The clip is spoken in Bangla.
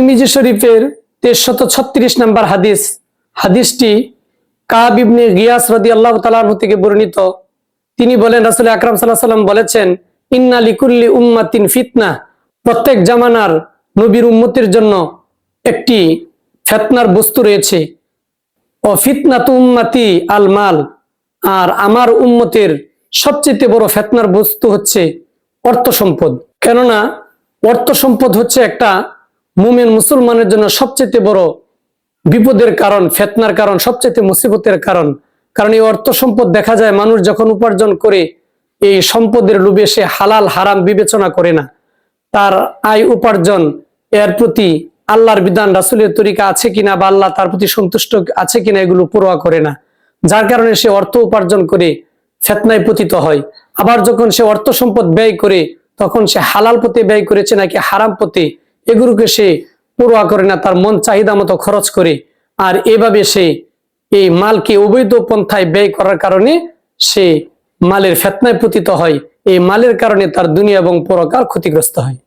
তিরমিজি শরীফের 1336 নম্বর হাদিস। হাদিসটি কাব ইবনে গিয়াস রাদিয়াল্লাহু তাআলা আনহু থেকে বর্ণিত। তিনি বলেন, রাসূল আকরাম সাল্লাল্লাহু আলাইহি ওয়াসাল্লাম বলেছেন, ইন্না লিকুল্লি উম্মাতিন ফিতনা, প্রত্যেক জামানার নবীর উম্মতের জন্য একটি ফিতনার বস্তু রয়েছে। ও ফিতনাতু উম্মতি আল মাল, আর আমার উম্মতের সবচেয়ে বড় ফিতনার বস্তু হচ্ছে অর্থ সম্পদ। কেননা অর্থ সম্পদ হচ্ছে একটা মুমিন মুসলমানের জন্য সবচেয়ে বড় বিপদের কারণ, ফিতনার কারণ, সবচেয়ে মুসিবতের কারণ। কারণ এই অর্থ সম্পদ দেখা যায় মানুষ যখন উপার্জন করে এই সম্পদের লোভে সে হালাল হারাম বিবেচনা করে না। তার আয় উপার্জন এর প্রতি আল্লাহর বিধান রাসূলের তরিকা আছে কিনা বা আল্লাহ তার প্রতি সন্তুষ্ট আছে কিনা এগুলো পরোয়া করে না। যার কারণে সে অর্থ উপার্জন করে ফিতনায় পতিত হয়। আবার যখন সে অর্থ সম্পদ ব্যয় করে তখন সে হালাল পথে ব্যয় করেছে নাকি হারাম পথে এগুলোকে সে পরোয়া করে না, তার মন চাহিদা মতো খরচ করে। আর এভাবে সে এই মালকে অবৈধ পন্থায় ব্যয় করার কারণে সে মালের ফিতনায় পতিত হয়। এই মালের কারণে তার দুনিয়া এবং পরকাল ক্ষতিগ্রস্ত হয়।